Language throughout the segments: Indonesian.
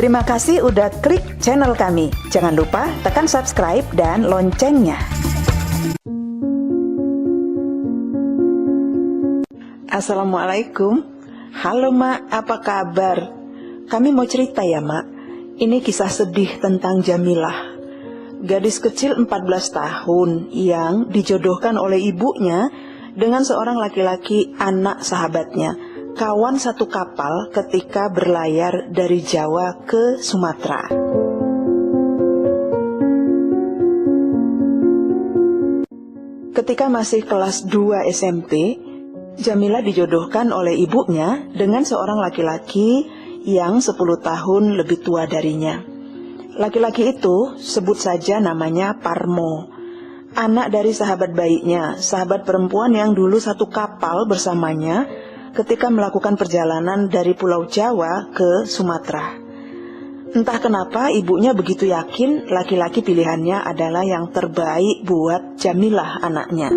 Terima kasih udah klik channel kami. Jangan lupa tekan subscribe dan loncengnya. Assalamualaikum. Halo Mak, apa kabar? Kami mau cerita ya Mak. Ini kisah sedih tentang Jamilah, gadis kecil 14 tahun yang dijodohkan oleh ibunya dengan seorang laki-laki anak sahabatnya, kawan satu kapal ketika berlayar dari Jawa ke Sumatera. Ketika masih kelas 2 SMP, Jamilah dijodohkan oleh ibunya dengan seorang laki-laki yang 10 tahun lebih tua darinya. Laki-laki itu sebut saja namanya Parmo, anak dari sahabat baiknya, sahabat perempuan yang dulu satu kapal bersamanya ketika melakukan perjalanan dari Pulau Jawa ke Sumatera. Entah kenapa ibunya begitu yakin laki-laki pilihannya adalah yang terbaik buat Jamilah anaknya.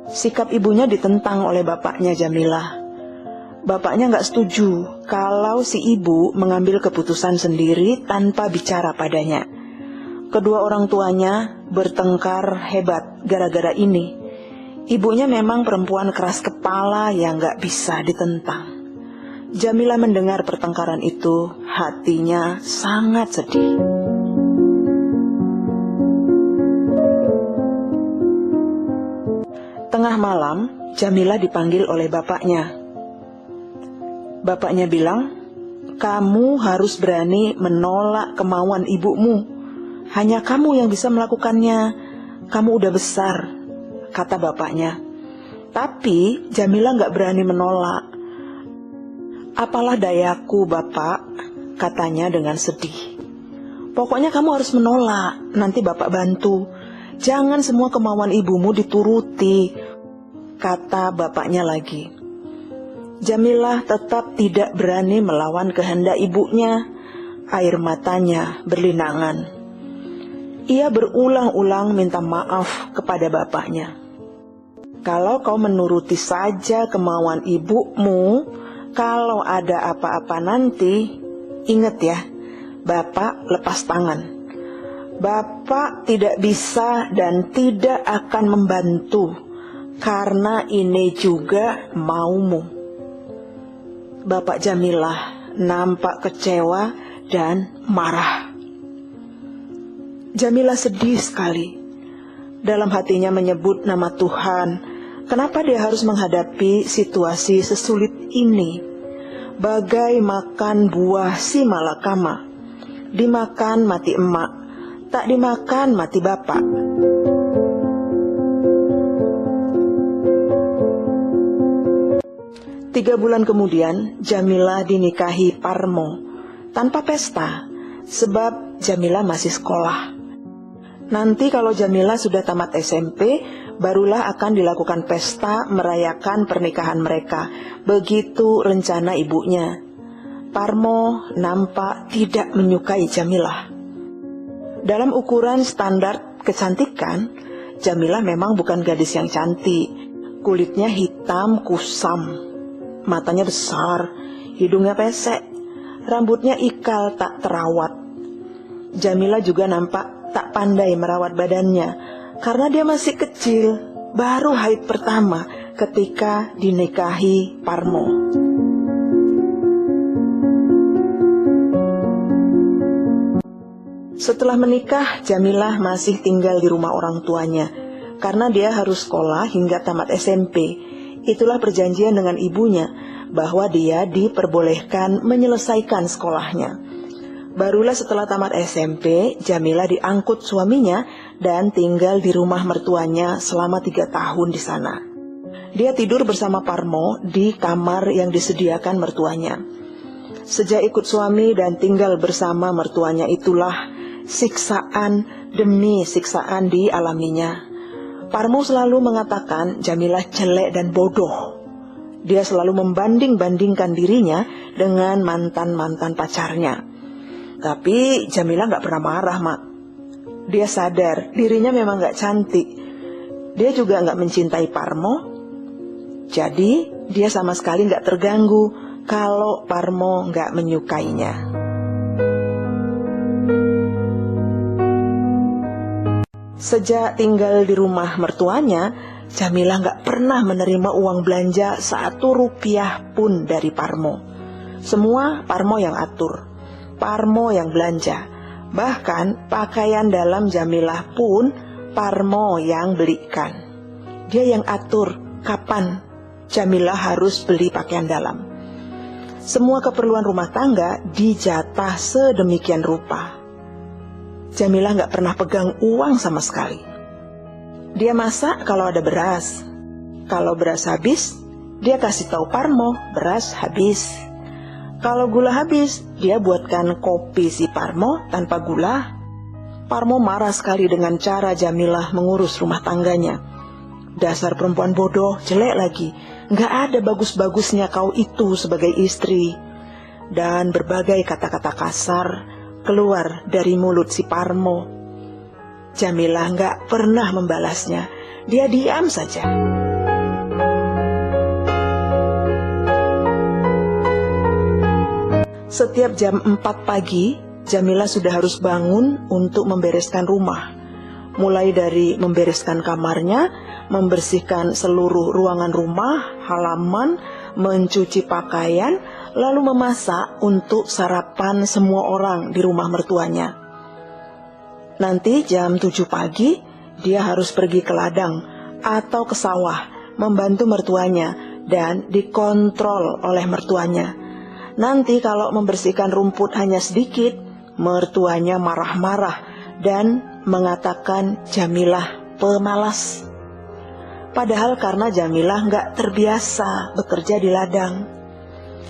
Sikap ibunya ditentang oleh bapaknya Jamilah. Bapaknya nggak setuju kalau si ibu mengambil keputusan sendiri tanpa bicara padanya. Kedua orang tuanya bertengkar hebat gara-gara ini. Ibunya memang perempuan keras kepala yang nggak bisa ditentang. Jamilah mendengar pertengkaran itu, hatinya sangat sedih. Tengah malam, Jamilah dipanggil oleh bapaknya. Bapaknya bilang, "Kamu harus berani menolak kemauan ibumu. Hanya kamu yang bisa melakukannya. Kamu udah besar," kata bapaknya. Tapi Jamilah gak berani menolak. "Apalah dayaku, Bapak," katanya dengan sedih. "Pokoknya kamu harus menolak, nanti Bapak bantu. Jangan semua kemauan ibumu dituruti," kata bapaknya lagi. Jamilah tetap tidak berani melawan kehendak ibunya. Air matanya berlinangan. Ia berulang-ulang minta maaf kepada bapaknya. "Kalau kau menuruti saja kemauan ibumu, kalau ada apa-apa nanti, ingat ya, Bapak lepas tangan. Bapak tidak bisa dan tidak akan membantu, karena ini juga maumu." Bapak Jamilah nampak kecewa dan marah. Jamilah sedih sekali. Dalam hatinya menyebut nama Tuhan. Kenapa dia harus menghadapi situasi sesulit ini? Bagai makan buah si malakama. Dimakan mati emak, tak dimakan mati bapak. Tiga bulan kemudian, Jamilah dinikahi Parmo tanpa pesta, sebab Jamilah masih sekolah. Nanti kalau Jamilah sudah tamat SMP, barulah akan dilakukan pesta merayakan pernikahan mereka. Begitu rencana ibunya. Parmo nampak tidak menyukai Jamilah. Dalam ukuran standar kecantikan, Jamilah memang bukan gadis yang cantik. Kulitnya hitam kusam, matanya besar, hidungnya pesek, rambutnya ikal tak terawat. Jamilah juga nampak tak pandai merawat badannya, karena dia masih kecil, baru haid pertama ketika dinikahi Parmo. Setelah menikah, Jamilah masih tinggal di rumah orang tuanya, karena dia harus sekolah hingga tamat SMP. Itulah perjanjian dengan ibunya, bahwa dia diperbolehkan menyelesaikan sekolahnya. Barulah setelah tamat SMP, Jamilah diangkut suaminya dan tinggal di rumah mertuanya selama 3 tahun di sana. Dia tidur bersama Parmo di kamar yang disediakan mertuanya. Sejak ikut suami dan tinggal bersama mertuanya itulah siksaan demi siksaan dialaminya. Parmo selalu mengatakan Jamilah jelek dan bodoh. Dia selalu membanding-bandingkan dirinya dengan mantan-mantan pacarnya. Tapi Jamilah gak pernah marah, Mak. Dia sadar dirinya memang gak cantik. Dia juga gak mencintai Parmo. Jadi Dia sama sekali nggak terganggu kalau Parmo nggak menyukainya. Sejak tinggal di rumah mertuanya, Jamilah nggak pernah menerima uang belanja 1 rupiah pun dari Parmo. Semua Parmo yang atur, Parmo yang belanja. Bahkan pakaian dalam Jamilah pun Parmo yang belikan. Dia yang atur kapan Jamilah harus beli pakaian dalam. Semua keperluan rumah tangga dijatah sedemikian rupa. Jamilah nggak pernah pegang uang sama sekali. Dia masak kalau ada beras. Kalau beras habis, dia kasih tahu Parmo beras habis. Kalau gula habis, dia buatkan kopi si Parmo tanpa gula. Parmo marah sekali dengan cara Jamilah mengurus rumah tangganya. Dasar perempuan bodoh, jelek lagi. Nggak ada bagus-bagusnya kau itu sebagai istri. Dan berbagai kata-kata kasar keluar dari mulut si Parmo. Jamilah nggak pernah membalasnya. Dia diam saja. Setiap jam 4 pagi, Jamilah sudah harus bangun untuk membereskan rumah. Mulai dari membereskan kamarnya, membersihkan seluruh ruangan rumah, halaman, mencuci pakaian, lalu memasak untuk sarapan semua orang di rumah mertuanya. Nanti jam 7 pagi, dia harus pergi ke ladang atau ke sawah, membantu mertuanya dan dikontrol oleh mertuanya. Nanti kalau membersihkan rumput hanya sedikit, mertuanya marah-marah dan mengatakan Jamilah pemalas. Padahal karena Jamilah nggak terbiasa bekerja di ladang.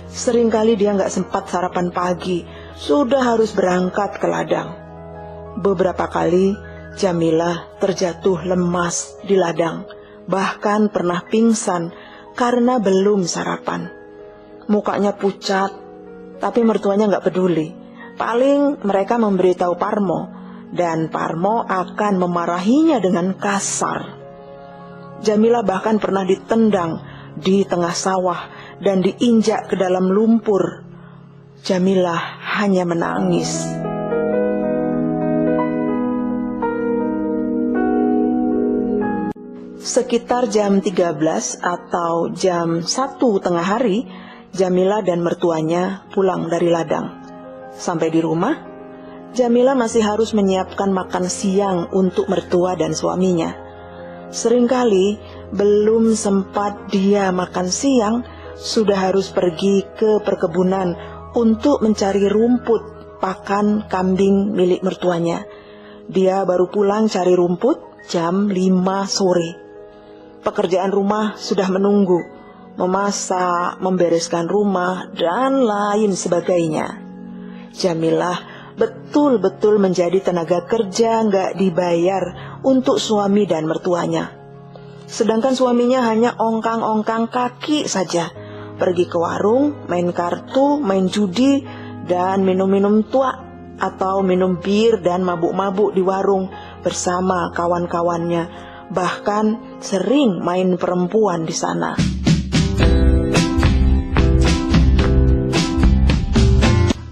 Seringkali dia nggak sempat sarapan pagi, sudah harus berangkat ke ladang. Beberapa kali Jamilah terjatuh lemas di ladang, bahkan pernah pingsan karena belum sarapan. Mukanya pucat, tapi mertuanya nggak peduli. Paling mereka memberitahu Parmo, dan Parmo akan memarahinya dengan kasar. Jamilah bahkan pernah ditendang di tengah sawah dan diinjak ke dalam lumpur. Jamilah hanya menangis. Sekitar jam 13 atau jam 1 tengah hari, Jamilah dan mertuanya pulang dari ladang. Sampai di rumah, Jamilah masih harus menyiapkan makan siang untuk mertua dan suaminya. Seringkali belum sempat dia makan siang, sudah harus pergi ke perkebunan untuk mencari rumput pakan kambing milik mertuanya. Dia baru pulang cari rumput jam 5 sore. Pekerjaan rumah sudah menunggu, memasak, membereskan rumah, dan lain sebagainya. Jamilah betul-betul menjadi tenaga kerja nggak dibayar untuk suami dan mertuanya. Sedangkan suaminya hanya ongkang-ongkang kaki saja, pergi ke warung, main kartu, main judi, dan minum-minum tua atau minum bir dan mabuk-mabuk di warung bersama kawan-kawannya, bahkan sering main perempuan di sana.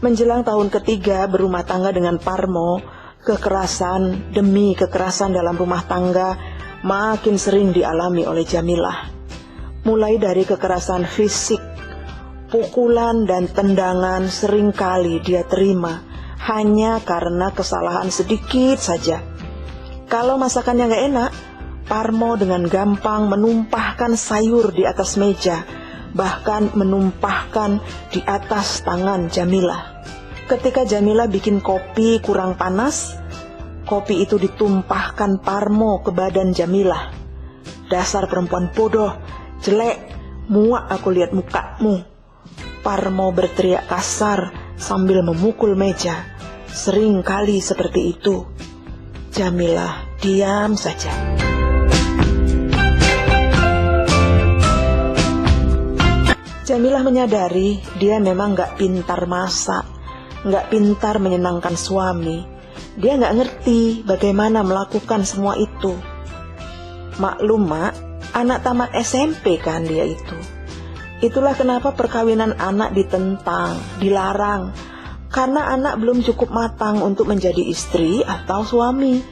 Menjelang tahun ketiga berumah tangga dengan Parmo, kekerasan demi kekerasan dalam rumah tangga makin sering dialami oleh Jamilah. Mulai dari kekerasan fisik, pukulan dan tendangan seringkali dia terima hanya karena kesalahan sedikit saja. Kalau masakannya nggak enak, Parmo dengan gampang menumpahkan sayur di atas meja, bahkan menumpahkan di atas tangan Jamilah. Ketika Jamilah bikin kopi kurang panas, kopi itu ditumpahkan Parmo ke badan Jamilah. Dasar perempuan bodoh, jelek, muak aku lihat mukamu. Parmo berteriak kasar sambil memukul meja. Sering kali seperti itu. Jamilah diam saja. Jamilah menyadari dia memang gak pintar masak, gak pintar menyenangkan suami. Dia gak ngerti bagaimana melakukan semua itu. Maklum mak, anak tamat SMP kan dia itu. Itulah kenapa perkawinan anak ditentang, dilarang, karena anak belum cukup matang untuk menjadi istri atau suami.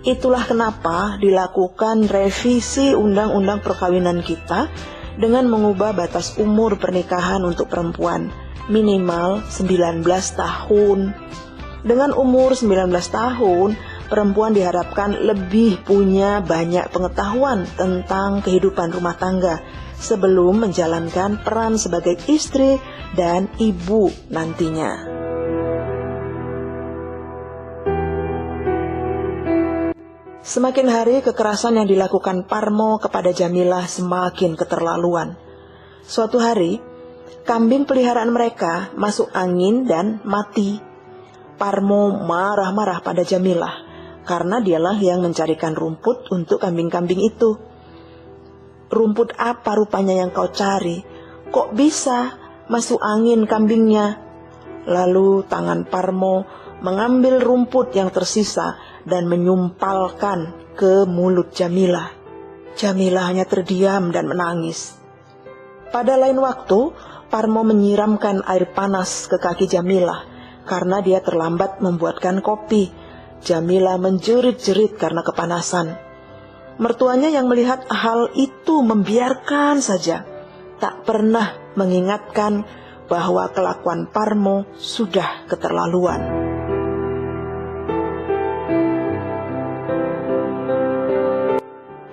Itulah kenapa dilakukan revisi undang-undang perkawinan kita dengan mengubah batas umur pernikahan untuk perempuan minimal 19 tahun. Dengan umur 19 tahun, perempuan diharapkan lebih punya banyak pengetahuan tentang kehidupan rumah tangga sebelum menjalankan peran sebagai istri dan ibu nantinya. Semakin hari kekerasan yang dilakukan Parmo kepada Jamilah semakin keterlaluan. Suatu hari, kambing peliharaan mereka masuk angin dan mati. Parmo marah-marah pada Jamilah karena dialah yang mencarikan rumput untuk kambing-kambing itu. "Rumput apa rupanya yang kau cari? Kok bisa masuk angin kambingnya?" Lalu tangan Parmo mengambil rumput yang tersisa dan menyumpalkan ke mulut Jamilah. Jamilah hanya terdiam dan menangis. Pada lain waktu, Parmo menyiramkan air panas ke kaki Jamilah karena dia terlambat membuatkan kopi. Jamilah menjerit-jerit karena kepanasan. Mertuanya yang melihat hal itu membiarkan saja, tak pernah mengingatkan bahwa kelakuan Parmo sudah keterlaluan.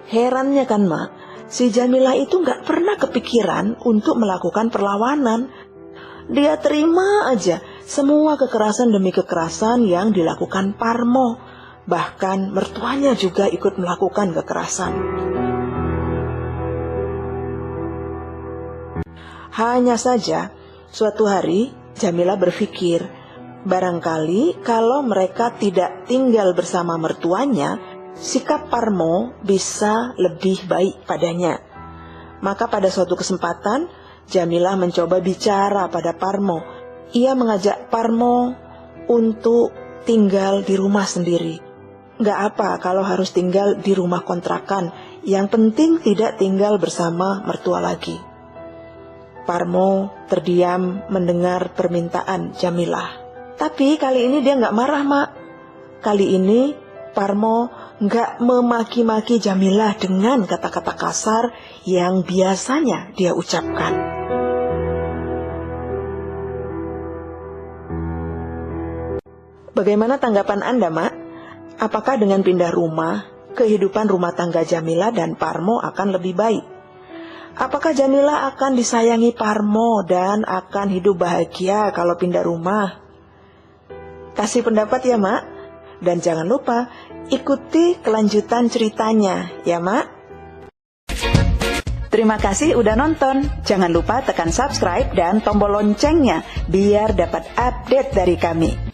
Herannya kan, Mak, si Jamilah itu gak pernah kepikiran untuk melakukan perlawanan. Dia terima aja semua kekerasan demi kekerasan yang dilakukan Parmo. Bahkan mertuanya juga ikut melakukan kekerasan. Hanya saja, suatu hari Jamilah berpikir, barangkali kalau mereka tidak tinggal bersama mertuanya, sikap Parmo bisa lebih baik padanya. Maka pada suatu kesempatan, Jamilah mencoba bicara pada Parmo. Ia mengajak Parmo untuk tinggal di rumah sendiri. Gak apa kalau harus tinggal di rumah kontrakan, yang penting tidak tinggal bersama mertua lagi. Parmo terdiam mendengar permintaan Jamilah. Tapi kali ini dia gak marah, Mak. Kali ini Parmo gak memaki-maki Jamilah dengan kata-kata kasar yang biasanya dia ucapkan. Bagaimana tanggapan Anda, Mak? Apakah dengan pindah rumah, kehidupan rumah tangga Jamilah dan Parmo akan lebih baik? Apakah Jamilah akan disayangi Parmo dan akan hidup bahagia kalau pindah rumah? Kasih pendapat ya, Mak. Dan jangan lupa ikuti kelanjutan ceritanya ya, Mak. Terima kasih udah nonton. Jangan lupa tekan subscribe dan tombol loncengnya biar dapat update dari kami.